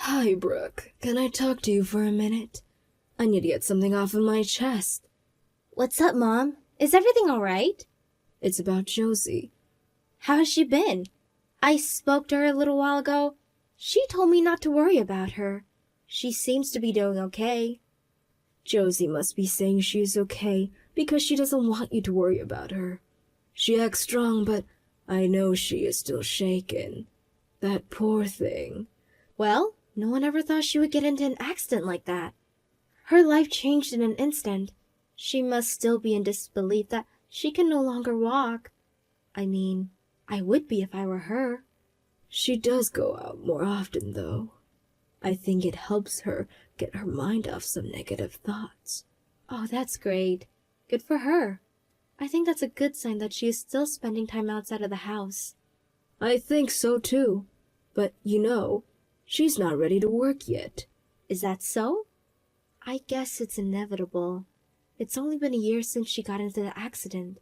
Hi, Brooke. Can I talk to you for a minute? I need to get something off of my chest. What's up, Mom? Is everything alright? It's about Josie. How has she been? I spoke to her a little while ago. She told me not to worry about her. She seems to be doing okay. Josie must be saying she's okay because she doesn't want you to worry about her. She acts strong, but I know she is still shaken. That poor thing. Well, no one ever thought she would get into an accident like that. Her life changed in an instant. She must still be in disbelief that she can no longer walk. I mean, I would be if I were her. She does go out more often, though. I think it helps her get her mind off some negative thoughts. Oh, that's great. Good for her. I think that's a good sign that she is still spending time outside of the house. I think so, too. But, she's not ready to work yet. Is that so? I guess it's inevitable. It's only been a year since she got into the accident.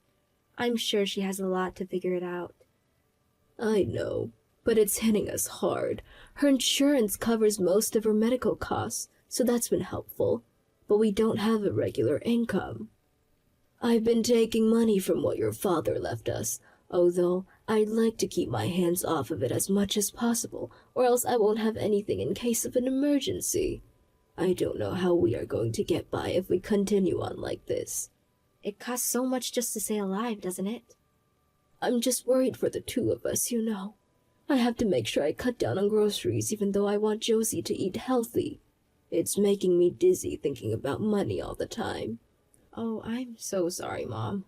I'm sure she has a lot to figure it out. I know, but it's hitting us hard. Her insurance covers most of her medical costs, so that's been helpful. But we don't have a regular income. I've been taking money from what your father left us, although I'd like to keep my hands off of it as much as possible, or else I won't have anything in case of an emergency. I don't know how we are going to get by if we continue on like this. It costs so much just to stay alive, doesn't it? I'm just worried for the two of us, I have to make sure I cut down on groceries even though I want Josie to eat healthy. It's making me dizzy thinking about money all the time. Oh, I'm so sorry, Mom.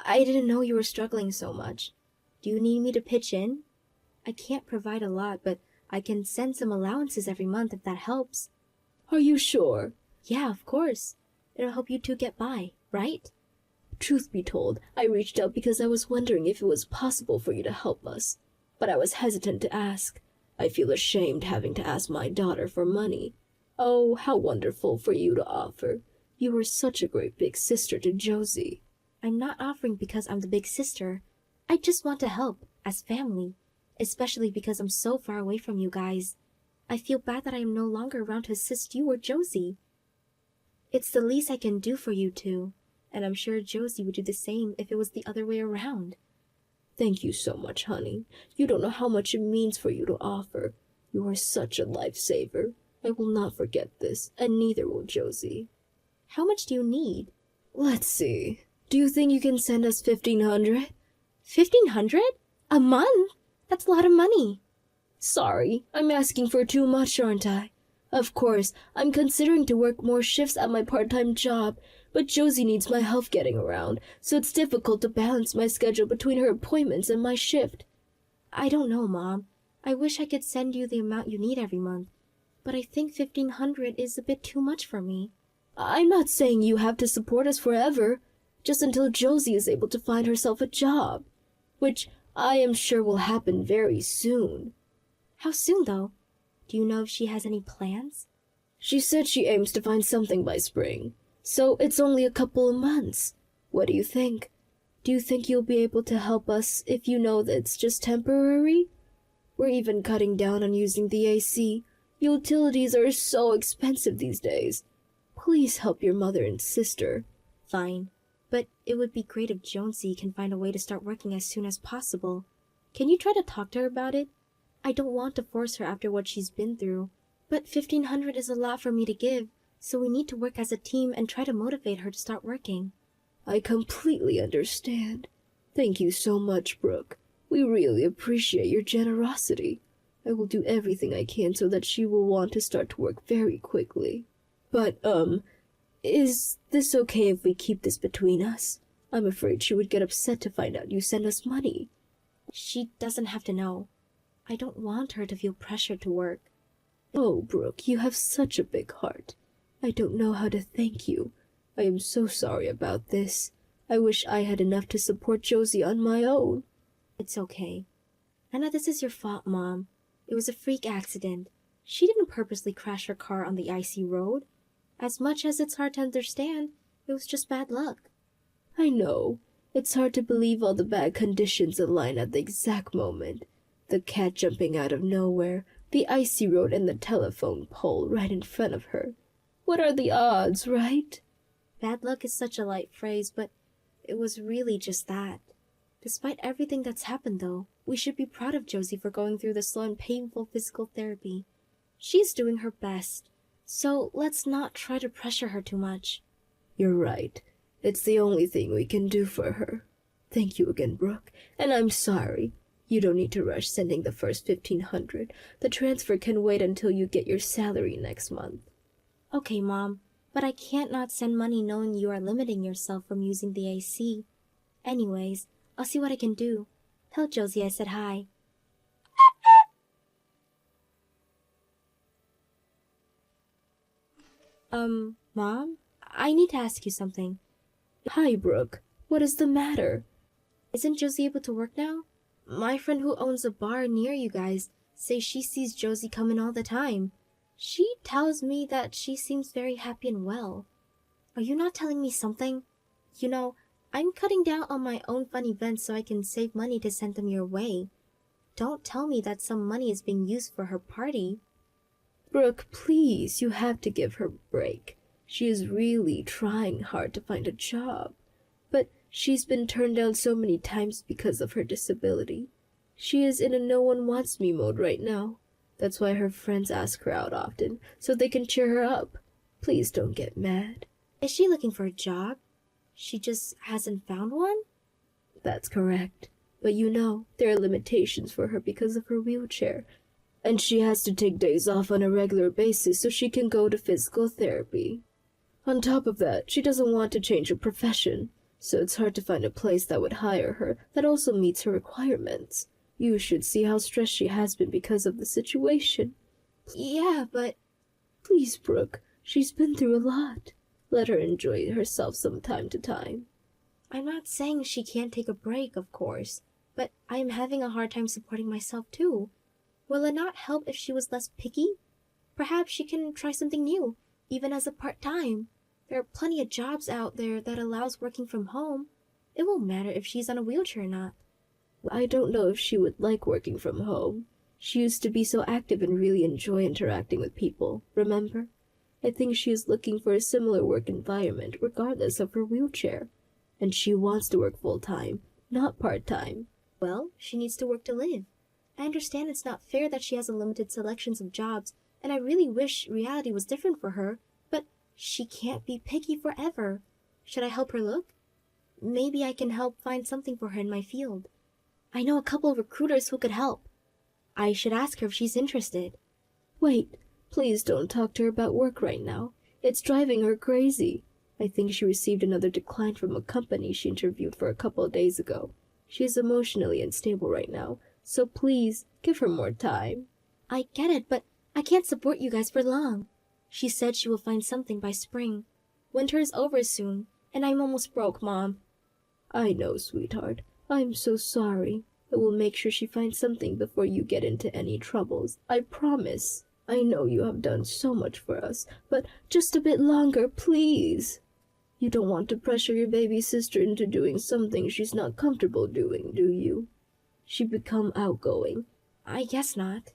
I didn't know you were struggling so much. Do you need me to pitch in? I can't provide a lot, but I can send some allowances every month if that helps. Are you sure? Yeah, of course. It'll help you two get by, right? Truth be told, I reached out because I was wondering if it was possible for you to help us. But I was hesitant to ask. I feel ashamed having to ask my daughter for money. Oh, how wonderful for you to offer. You were such a great big sister to Josie. I'm not offering because I'm the big sister. I just want to help, as family, especially because I'm so far away from you guys. I feel bad that I am no longer around to assist you or Josie. It's the least I can do for you two, and I'm sure Josie would do the same if it was the other way around. Thank you so much, honey. You don't know how much it means for you to offer. You are such a lifesaver. I will not forget this, and neither will Josie. How much do you need? Let's see. Do you think you can send us 1,500? 1,500? A month? That's a lot of money. Sorry, I'm asking for too much, aren't I? Of course, I'm considering to work more shifts at my part-time job, but Josie needs my help getting around, so it's difficult to balance my schedule between her appointments and my shift. I don't know, Mom. I wish I could send you the amount you need every month, but I think 1,500 is a bit too much for me. I'm not saying you have to support us forever, just until Josie is able to find herself a job, which I am sure will happen very soon. How soon, though? Do you know if she has any plans? She said she aims to find something by spring, so it's only a couple of months. What do you think? Do you think you'll be able to help us if you know that it's just temporary? We're even cutting down on using the AC. Utilities are so expensive these days. Please help your mother and sister. Fine, but it would be great if Jonesy can find a way to start working as soon as possible. Can you try to talk to her about it? I don't want to force her after what she's been through, but 1,500 is a lot for me to give, so we need to work as a team and try to motivate her to start working. I completely understand. Thank you so much, Brooke. We really appreciate your generosity. I will do everything I can so that she will want to start to work very quickly. But, is this okay if we keep this between us? I'm afraid she would get upset to find out you send us money. She doesn't have to know. I don't want her to feel pressured to work. Oh, Brooke, you have such a big heart. I don't know how to thank you. I am so sorry about this. I wish I had enough to support Josie on my own. It's okay. I know this is your fault, Mom. It was a freak accident. She didn't purposely crash her car on the icy road. As much as it's hard to understand, it was just bad luck. I know. It's hard to believe all the bad conditions align at the exact moment. The cat jumping out of nowhere, The icy road and the telephone pole right in front of her. What are the odds, right? Bad luck is such a light phrase, but it was really just that. Despite everything that's happened, though, we should be proud of Josie for going through the slow and painful physical therapy. She's doing her best, so let's not try to pressure her too much. You're right. It's the only thing we can do for her. Thank you again, Brooke, and I'm sorry. You don't need to rush sending the first 1,500. The transfer can wait until you get your salary next month. Okay, Mom, but I can't not send money knowing you are limiting yourself from using the AC. Anyways, I'll see what I can do. Tell Josie I said hi. Mom? I need to ask you something. Hi, Brooke. What is the matter? Isn't Josie able to work now? My friend who owns a bar near you guys says she sees Josie come in all the time. She tells me that she seems very happy and well. Are you not telling me something? You know, I'm cutting down on my own fun events so I can save money to send them your way. Don't tell me that some money is being used for her party. Brooke, please, you have to give her a break. She is really trying hard to find a job. But she's been turned down so many times because of her disability. She is in a no-one-wants-me mode right now. That's why her friends ask her out often, so they can cheer her up. Please don't get mad. Is she looking for a job? She just hasn't found one? That's correct. But you know, there are limitations for her because of her wheelchair. And she has to take days off on a regular basis so she can go to physical therapy. On top of that, she doesn't want to change her profession, so it's hard to find a place that would hire her that also meets her requirements. You should see how stressed she has been because of the situation. Yeah, but... Please, Brooke, she's been through a lot. Let her enjoy herself from time to time. I'm not saying she can't take a break, of course, but I am having a hard time supporting myself too. Will it not help if she was less picky? Perhaps she can try something new, even as a part-time. There are plenty of jobs out there that allows working from home. It won't matter if she's on a wheelchair or not. I don't know if she would like working from home. She used to be so active and really enjoy interacting with people, remember? I think she is looking for a similar work environment regardless of her wheelchair. And she wants to work full-time, not part-time. Well, she needs to work to live. I understand it's not fair that she has a limited selections of jobs, and I really wish reality was different for her, but she can't be picky forever. Should I help her look? Maybe I can help find something for her in my field. I know a couple of recruiters who could help. I should ask her if she's interested. Wait, please don't talk to her about work right now. It's driving her crazy. I think she received another decline from a company she interviewed for a couple of days ago. She is emotionally unstable right now, so please give her more time. I get it, but I can't support you guys for long. She said she will find something by spring. Winter is over soon, and I'm almost broke, Mom. I know, sweetheart. I'm so sorry. I will make sure she finds something before you get into any troubles. I promise. I know you have done so much for us, but just a bit longer, please. You don't want to pressure your baby sister into doing something she's not comfortable doing, do you? She become outgoing. I guess not.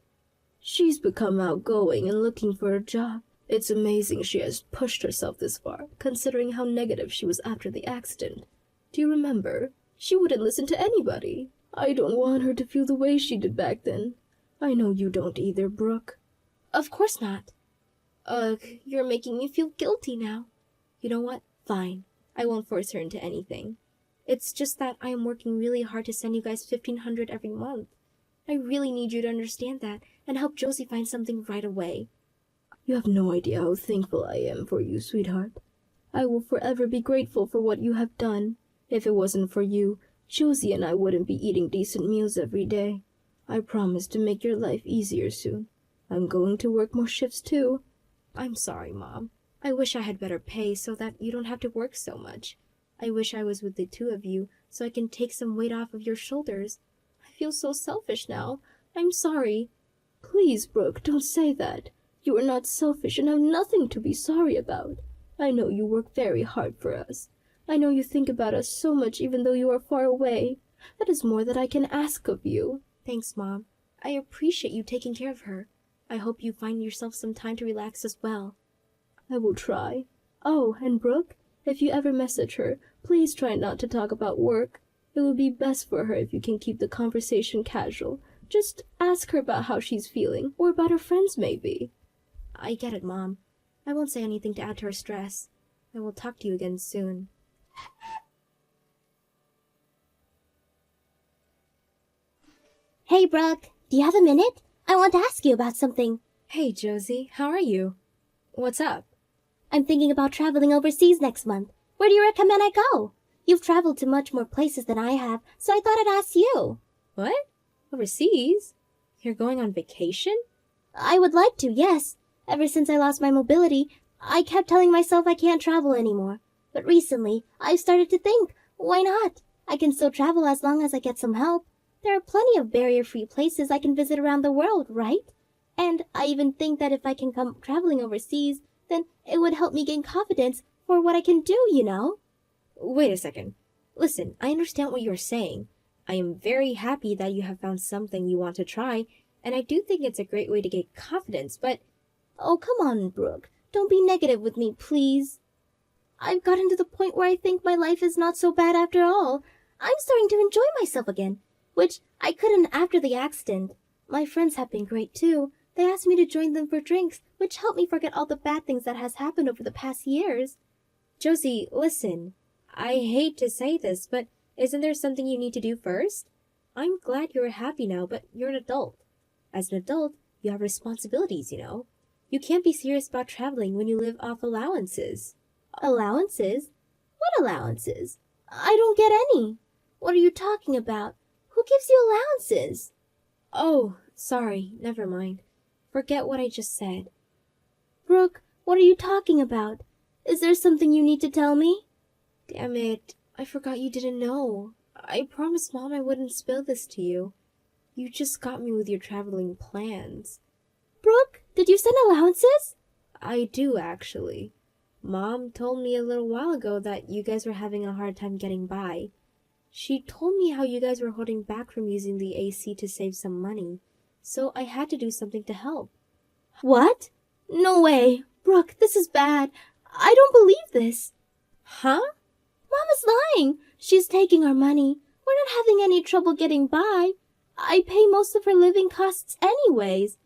She's become outgoing and looking for a job. It's amazing she has pushed herself this far, considering how negative she was after the accident. Do you remember? She wouldn't listen to anybody. I don't want her to feel the way she did back then. I know you don't either, Brooke. Of course not. Ugh, you're making me feel guilty now. You know what? Fine. I won't force her into anything. It's just that I am working really hard to send you guys $1,500 every month. I really need you to understand that and help Josie find something right away. You have no idea how thankful I am for you, sweetheart. I will forever be grateful for what you have done. If it wasn't for you, Josie and I wouldn't be eating decent meals every day. I promise to make your life easier soon. I'm going to work more shifts too. I'm sorry, Mom. I wish I had better pay so that you don't have to work so much. I wish I was with the two of you so I can take some weight off of your shoulders. I feel so selfish now. I'm sorry. Please, Brooke, don't say that. You are not selfish and have nothing to be sorry about. I know you work very hard for us. I know you think about us so much even though you are far away. That is more that I can ask of you. Thanks, Mom. I appreciate you taking care of her. I hope you find yourself some time to relax as well. I will try. Oh, and Brooke, if you ever message her, please try not to talk about work. It would be best for her if you can keep the conversation casual. Just ask her about how she's feeling, or about her friends maybe. I get it, Mom. I won't say anything to add to her stress. I will talk to you again soon. Hey, Brooke, do you have a minute? I want to ask you about something. Hey, Josie, how are you? What's up? I'm thinking about traveling overseas next month. Where do you recommend I go? You've traveled to much more places than I have, so I thought I'd ask you. What? Overseas? You're going on vacation? I would like to, yes. Ever since I lost my mobility, I kept telling myself I can't travel anymore. But recently, I've started to think, why not? I can still travel as long as I get some help. There are plenty of barrier-free places I can visit around the world, right? And I even think that if I can come traveling overseas, then it would help me gain confidence for what I can do, you know? Wait a second. Listen, I understand what you're saying. I am very happy that you have found something you want to try, and I do think it's a great way to get confidence, but... Oh, come on, Brooke. Don't be negative with me, please. I've gotten to the point where I think my life is not so bad after all. I'm starting to enjoy myself again, which I couldn't after the accident. My friends have been great too. They asked me to join them for drinks, which helped me forget all the bad things that has happened over the past years. Josie, listen. I hate to say this, but isn't there something you need to do first? I'm glad you're happy now, but you're an adult. As an adult, you have responsibilities, you know. You can't be serious about traveling when you live off allowances. Allowances? What allowances? I don't get any. What are you talking about? Who gives you allowances? Oh, sorry, never mind. Forget what I just said. Brooke, what are you talking about? Is there something you need to tell me? Damn it, I forgot you didn't know. I promised Mom I wouldn't spill this to you. You just got me with your traveling plans. Brooke, did you send allowances? I do, actually. Mom told me a little while ago that you guys were having a hard time getting by. She told me how you guys were holding back from using the AC to save some money, so I had to do something to help. What? No way. Brooke, this is bad. I don't believe this. Huh? Mom is lying. She's taking our money. We're not having any trouble getting by. I pay most of her living costs anyways.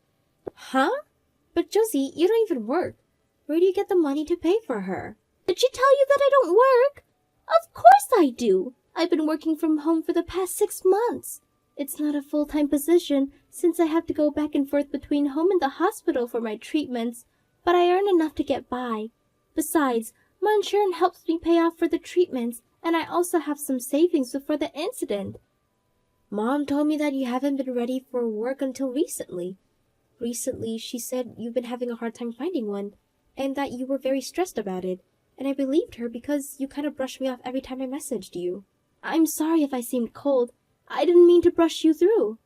Huh? But Josie, you don't even work. Where do you get the money to pay for her? Did she tell you that I don't work? Of course I do. I've been working from home for the past 6 months. It's not a full-time position since I have to go back and forth between home and the hospital for my treatments, but I earn enough to get by. Besides, my insurance helps me pay off for the treatments, and I also have some savings before the incident. Mom told me that you haven't been ready for work until recently. Recently, she said you've been having a hard time finding one, and that you were very stressed about it, and I believed her because you kind of brushed me off every time I messaged you. I'm sorry if I seemed cold. I didn't mean to brush you through.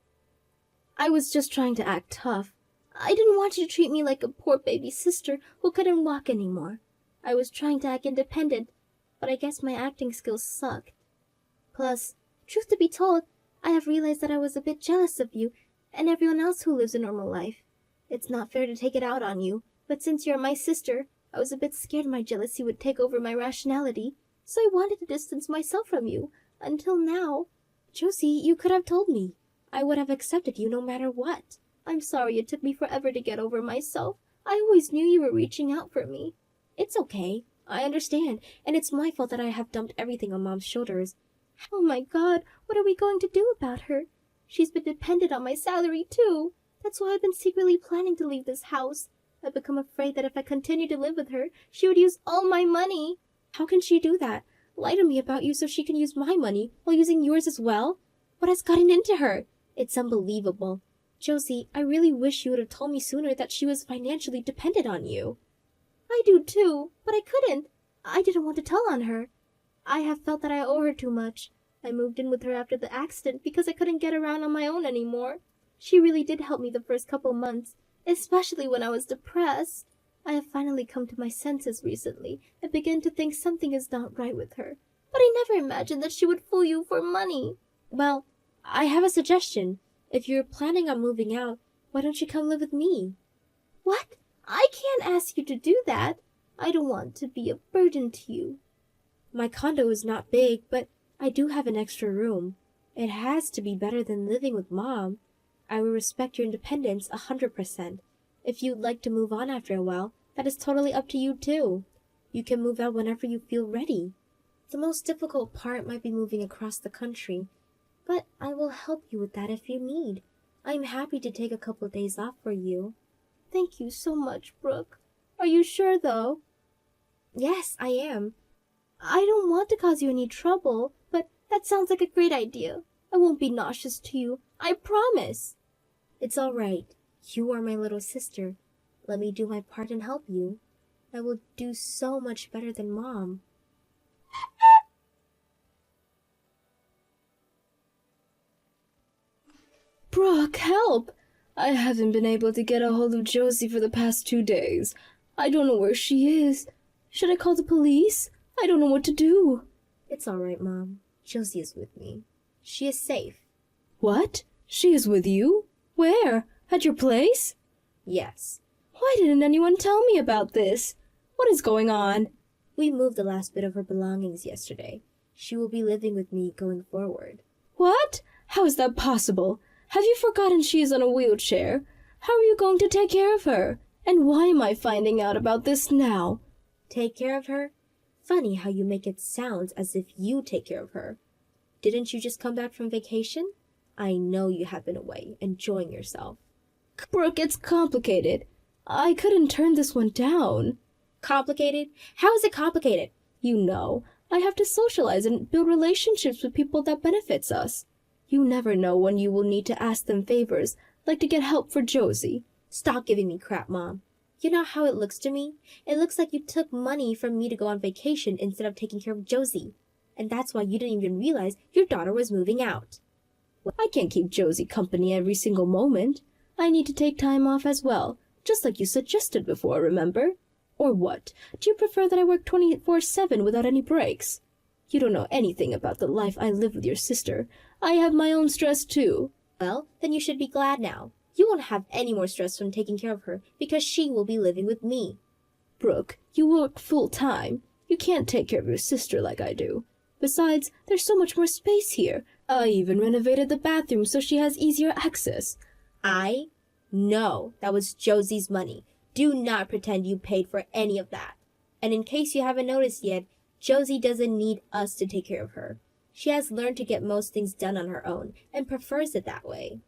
I was just trying to act tough. I didn't want you to treat me like a poor baby sister who couldn't walk anymore. I was trying to act independent, but I guess my acting skills sucked. Plus, truth to be told, I have realized that I was a bit jealous of you and everyone else who lives a normal life. It's not fair to take it out on you, but since you're my sister, I was a bit scared my jealousy would take over my rationality, so I wanted to distance myself from you. Until now. Josie, you could have told me. I would have accepted you no matter what. I'm sorry it took me forever to get over myself. I always knew you were reaching out for me. It's okay. I understand, and it's my fault that I have dumped everything on Mom's shoulders. Oh my God, what are we going to do about her? She's been dependent on my salary too. That's why I've been secretly planning to leave this house. I've become afraid that if I continue to live with her, she would use all my money. How can she do that? Lie to me about you so she can use my money while using yours as well? What has gotten into her? It's unbelievable. Josie, I really wish you would have told me sooner that she was financially dependent on you. I do too, but I couldn't. I didn't want to tell on her. I have felt that I owe her too much. I moved in with her after the accident because I couldn't get around on my own anymore. She really did help me the first couple months, especially when I was depressed. I have finally come to my senses recently and begin to think something is not right with her. But I never imagined that she would fool you for money. Well, I have a suggestion. If you're planning on moving out, why don't you come live with me? ask you to do that. I don't want to be a burden to you. My condo is not big, but I do have an extra room. It has to be better than living with Mom. I will respect your independence 100%. If you'd like to move on after a while, that is totally up to you too. You can move out whenever you feel ready. The most difficult part might be moving across the country, but I will help you with that if you need. I'm happy to take a couple of days off for you. Thank you so much, Brooke. Are you sure, though? Yes, I am. I don't want to cause you any trouble, but that sounds like a great idea. I won't be nauseous to you. I promise. It's all right. You are my little sister. Let me do my part and help you. I will do so much better than Mom. Brooke, help! I haven't been able to get a hold of Josie for the past 2 days. I don't know where she is. Should I call the police? I don't know what to do. It's all right, Mom. Josie is with me. She is safe. What? She is with you? Where? At your place? Yes. Why didn't anyone tell me about this? What is going on? We moved the last bit of her belongings yesterday. She will be living with me going forward. What? How is that possible? Have you forgotten she is on a wheelchair? How are you going to take care of her? And why am I finding out about this now? Take care of her? Funny how you make it sound as if you take care of her. Didn't you just come back from vacation? I know you have been away, enjoying yourself. Brooke, it's complicated. I couldn't turn this one down. Complicated? How is it complicated? You know, I have to socialize and build relationships with people that benefits us. You never know when you will need to ask them favors, like to get help for Josie. Stop giving me crap, Mom. You know how it looks to me? It looks like you took money from me to go on vacation instead of taking care of Josie. And that's why you didn't even realize your daughter was moving out. I can't keep Josie company every single moment. I need to take time off as well, just like you suggested before, remember? Or what? Do you prefer that I work 24/7 without any breaks? You don't know anything about the life I live with your sister. I have my own stress too. Well, then you should be glad now. You won't have any more stress from taking care of her because she will be living with me. Brooke, you work full-time. You can't take care of your sister like I do. Besides, there's so much more space here. I even renovated the bathroom so she has easier access. No, that was Josie's money. Do not pretend you paid for any of that. And in case you haven't noticed yet, Josie doesn't need us to take care of her. She has learned to get most things done on her own and prefers it that way.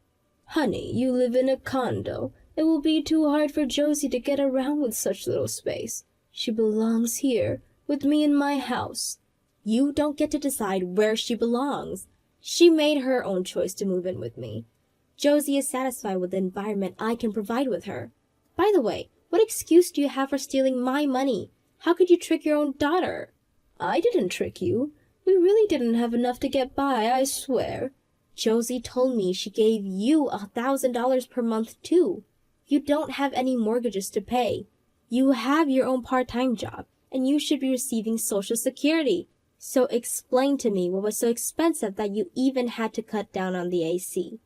Honey, you live in a condo. It will be too hard for Josie to get around with such little space. She belongs here, with me in my house. You don't get to decide where she belongs. She made her own choice to move in with me. Josie is satisfied with the environment I can provide with her. By the way, what excuse do you have for stealing my money? How could you trick your own daughter? I didn't trick you. We really didn't have enough to get by, I swear. Josie told me she gave you $1,000 per month too. You don't have any mortgages to pay. You have your own part-time job, and you should be receiving Social Security. So explain to me what was so expensive that you even had to cut down on the AC.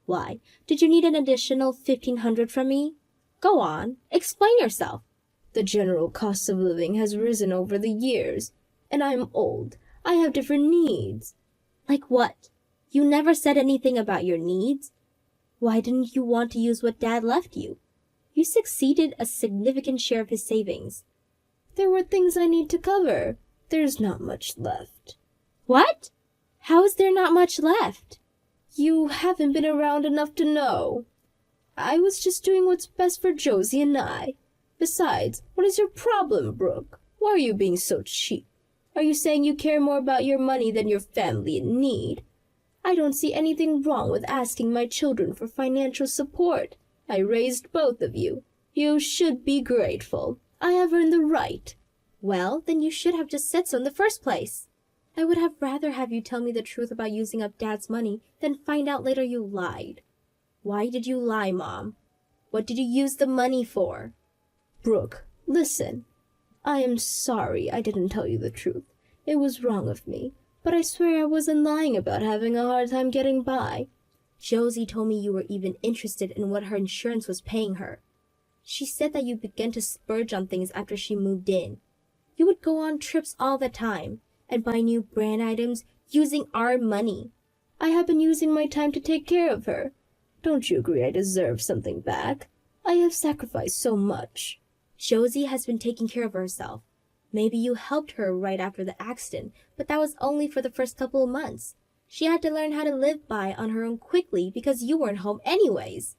Why, did you need an additional $1,500 from me? Go on, explain yourself. The general cost of living has risen over the years, and I'm old. I have different needs. Like what? You never said anything about your needs. Why didn't you want to use what Dad left you? You succeeded a significant share of his savings. There were things I need to cover. There's not much left. What? How is there not much left? You haven't been around enough to know. I was just doing what's best for Josie and I. Besides, what is your problem, Brooke? Why are you being so cheap? Are you saying you care more about your money than your family in need? I don't see anything wrong with asking my children for financial support. I raised both of you. You should be grateful. I have earned the right. Well, then you should have just said so in the first place. I would have rather have you tell me the truth about using up Dad's money than find out later you lied. Why did you lie, Mom? What did you use the money for? Brooke, listen. I am sorry I didn't tell you the truth. It was wrong of me, but I swear I wasn't lying about having a hard time getting by. Josie told me you were even interested in what her insurance was paying her. She said that you began to splurge on things after she moved in. You would go on trips all the time and buy new brand items using our money. I have been using my time to take care of her. Don't you agree I deserve something back? I have sacrificed so much. Josie has been taking care of herself. Maybe you helped her right after the accident, but that was only for the first couple of months. She had to learn how to live by on her own quickly because you weren't home anyways.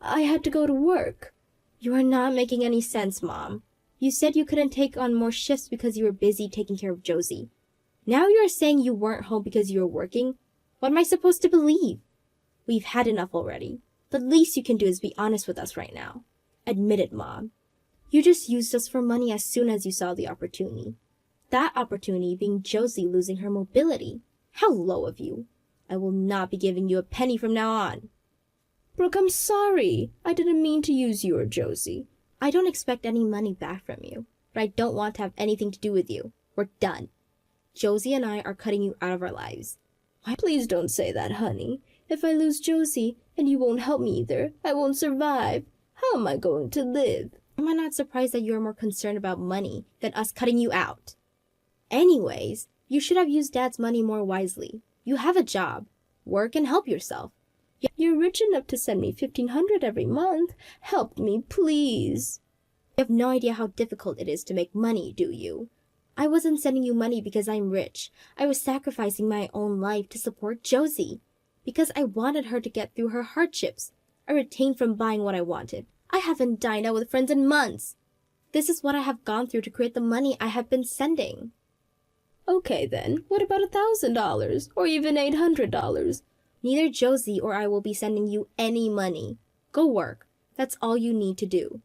I had to go to work. You are not making any sense, Mom. You said you couldn't take on more shifts because you were busy taking care of Josie. Now you are saying you weren't home because you were working? What am I supposed to believe? We've had enough already. The least you can do is be honest with us right now. Admit it, Mom. You just used us for money as soon as you saw the opportunity. That opportunity being Josie losing her mobility. How low of you. I will not be giving you a penny from now on. Brooke, I'm sorry. I didn't mean to use you or Josie. I don't expect any money back from you, but I don't want to have anything to do with you. We're done. Josie and I are cutting you out of our lives. Please don't say that, honey. If I lose Josie, and you won't help me either, I won't survive. How am I going to live? Am I not surprised that you're more concerned about money than us cutting you out? Anyways, you should have used Dad's money more wisely. You have a job. Work and help yourself. You're rich enough to send me $1,500 every month. Help me, please. You have no idea how difficult it is to make money, do you? I wasn't sending you money because I'm rich. I was sacrificing my own life to support Josie. Because I wanted her to get through her hardships. I retained from buying what I wanted. I haven't dined out with friends in months. This is what I have gone through to create the money I have been sending. Okay then, what about $1,000 or even $800? Neither Josie or I will be sending you any money. Go work. That's all you need to do.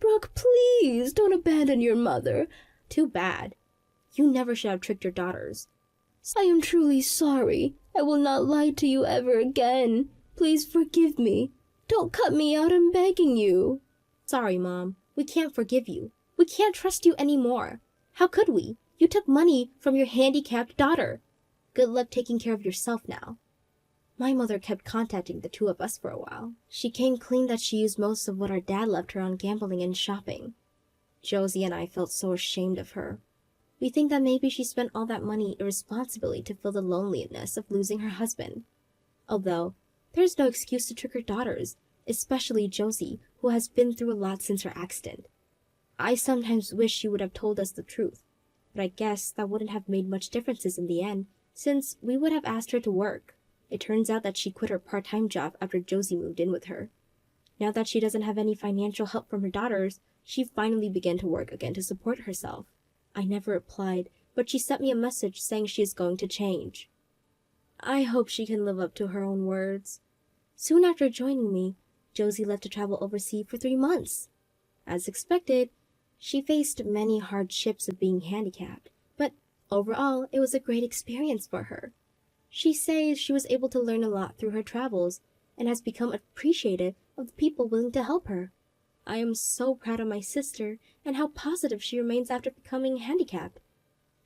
Brooke, please don't abandon your mother. Too bad. You never should have tricked your daughters. I am truly sorry. I will not lie to you ever again. Please forgive me. Don't cut me out, I'm begging you. Sorry, Mom. We can't forgive you. We can't trust you anymore. How could we? You took money from your handicapped daughter. Good luck taking care of yourself now. My mother kept contacting the two of us for a while. She came clean that she used most of what our dad left her on gambling and shopping. Josie and I felt so ashamed of her. We think that maybe she spent all that money irresponsibly to fill the loneliness of losing her husband. Although, there's no excuse to trick her daughters, especially Josie, who has been through a lot since her accident. I sometimes wish she would have told us the truth, but I guess that wouldn't have made much differences in the end, since we would have asked her to work. It turns out that she quit her part-time job after Josie moved in with her. Now that she doesn't have any financial help from her daughters, she finally began to work again to support herself. I never replied, but she sent me a message saying she is going to change. I hope she can live up to her own words. Soon after joining me, Josie left to travel overseas for 3 months. As expected, she faced many hardships of being handicapped, but overall, it was a great experience for her. She says she was able to learn a lot through her travels and has become appreciative of the people willing to help her. I am so proud of my sister and how positive she remains after becoming handicapped.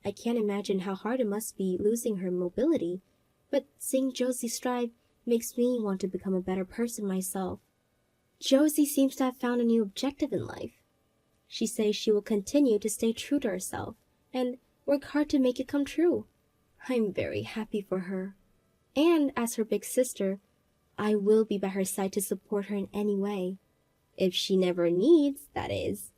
I can't imagine how hard it must be losing her mobility, but seeing Josie strive makes me want to become a better person myself. Josie seems to have found a new objective in life. She says she will continue to stay true to herself and work hard to make it come true. I'm very happy for her. And as her big sister, I will be by her side to support her in any way. If she never needs, that is.